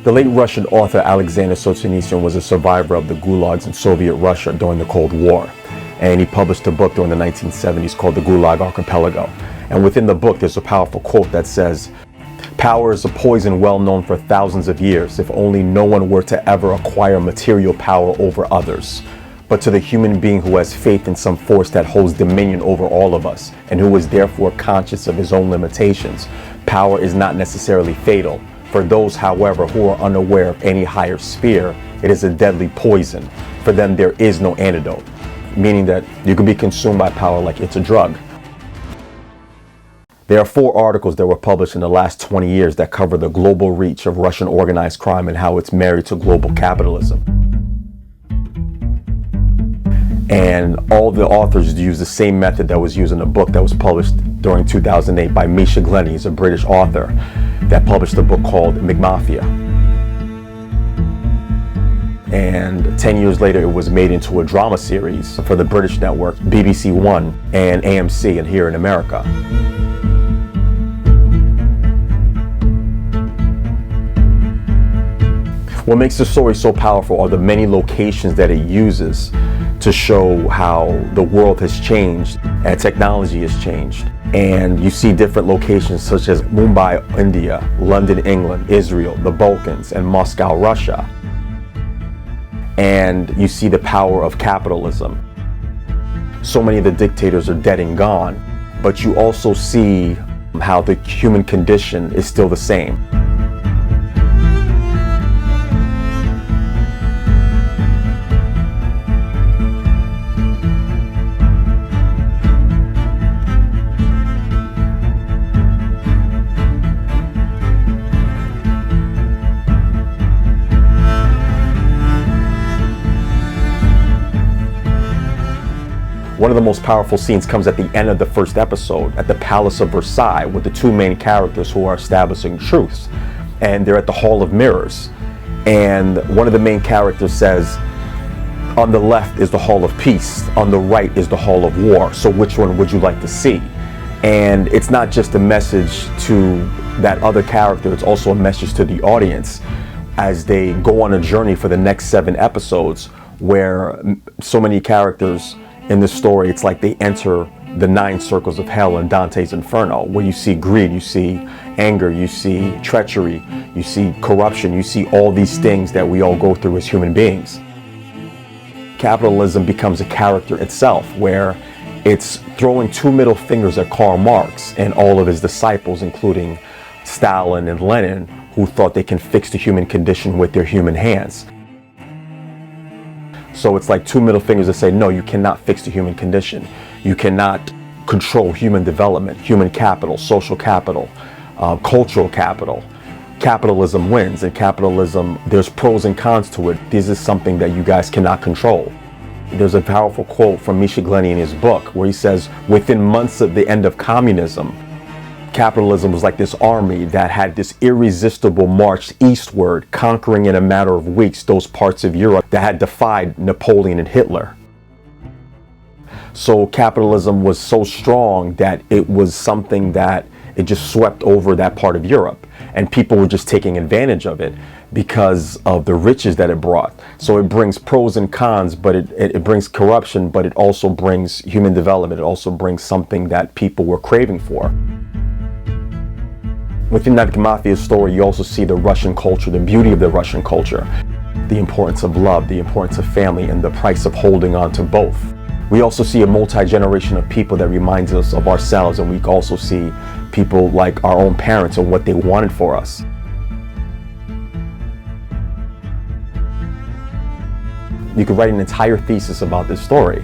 The late Russian author Alexander Solzhenitsyn was a survivor of the gulags in Soviet Russia during the Cold War. And he published a book during the 1970s called The Gulag Archipelago. And within the book, there's a powerful quote that says, "Power is a poison well known for thousands of years, if only no one were to ever acquire material power over others. But to the human being who has faith in some force that holds dominion over all of us, and who is therefore conscious of his own limitations, power is not necessarily fatal. For those, however, who are unaware of any higher sphere, it is a deadly poison. For them, there is no antidote." Meaning that you can be consumed by power like it's a drug. There are 4 articles that were published in the last 20 years that cover the global reach of Russian organized crime and how it's married to global capitalism. And all the authors use the same method that was used in a book that was published during 2008 by Misha Glenny. He's a British author that published a book called McMafia. And 10 years later, it was made into a drama series for the British network, BBC One and AMC, and here in America. What makes the story so powerful are the many locations that it uses to show how the world has changed and technology has changed. And you see different locations such as Mumbai, India, London, England, Israel, the Balkans, and Moscow, Russia. And you see the power of capitalism. So many of the dictators are dead and gone, but you also see how the human condition is still the same. One of the most powerful scenes comes at the end of the first episode at the Palace of Versailles with the 2 main characters who are establishing truths. And they're at the Hall of Mirrors. And one of the main characters says, "On the left is the Hall of Peace, on the right is the Hall of War. So which one would you like to see?" And it's not just a message to that other character, it's also a message to the audience as they go on a journey for the next 7 episodes, where so many characters in the story, it's like they enter the 9 circles of hell in Dante's Inferno, where you see greed, you see anger, you see treachery, you see corruption, you see all these things that we all go through as human beings. Capitalism becomes a character itself, where it's throwing 2 middle fingers at Karl Marx and all of his disciples, including Stalin and Lenin, who thought they can fix the human condition with their human hands. So it's like 2 middle fingers that say, no, you cannot fix the human condition. You cannot control human development, human capital, social capital, cultural capital. Capitalism wins, and capitalism, there's pros and cons to it. This is something that you guys cannot control. There's a powerful quote from Misha Glenny in his book where he says, within months of the end of communism, capitalism was like this army that had this irresistible march eastward, conquering in a matter of weeks those parts of Europe that had defied Napoleon and Hitler. So capitalism was so strong that it was something that it just swept over that part of Europe, and people were just taking advantage of it because of the riches that it brought. So it brings pros and cons, but it brings corruption, but it also brings human development. It also brings something that people were craving for. Within that mafia story, you also see the Russian culture, the beauty of the Russian culture, the importance of love, the importance of family, and the price of holding on to both. We also see a multi-generation of people that reminds us of ourselves, and we also see people like our own parents and what they wanted for us. You could write an entire thesis about this story,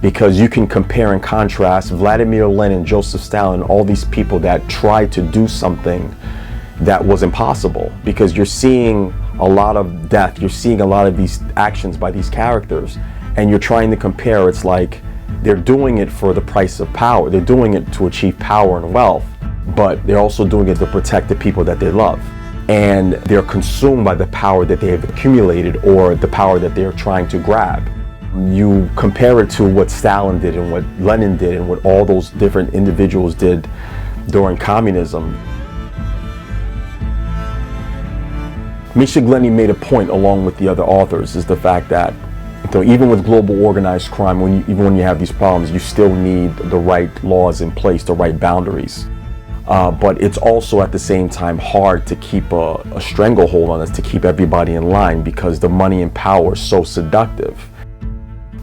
because you can compare and contrast Vladimir Lenin, Joseph Stalin, all these people that tried to do something that was impossible, because you're seeing a lot of death, you're seeing a lot of these actions by these characters, and you're trying to compare. It's like they're doing it for the price of power, they're doing it to achieve power and wealth, but they're also doing it to protect the people that they love. And they're consumed by the power that they have accumulated, or the power that they're trying to grab. You compare it to what Stalin did and what Lenin did and what all those different individuals did during communism. Misha Glenny made a point along with the other authors, is the fact that even with global organized crime, even when you have these problems, you still need the right laws in place, the right boundaries. But it's also at the same time hard to keep a stranglehold on us, to keep everybody in line, because the money and power is so seductive.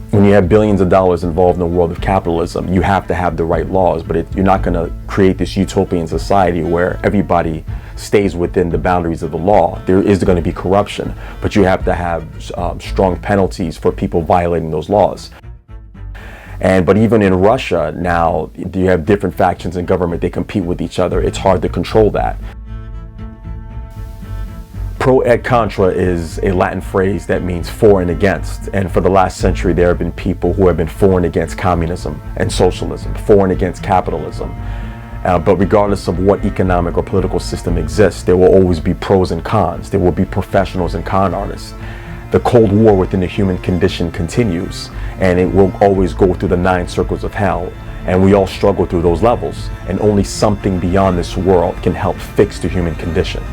When you have billions of dollars involved in the world of capitalism, you have to have the right laws, but you're not going to create this utopian society where everybody stays within the boundaries of the law. There is going to be corruption, but you have to have strong penalties for people violating those laws. But even in Russia now, you have different factions in government. They compete with each other. It's hard to control that. Pro et contra is a Latin phrase that means for and against. And for the last century, there have been people who have been for and against communism and socialism, for and against capitalism. But regardless of what economic or political system exists, there will always be pros and cons. There will be professionals and con artists. The Cold War within the human condition continues, and it will always go through the 9 circles of hell. And we all struggle through those levels, and only something beyond this world can help fix the human condition.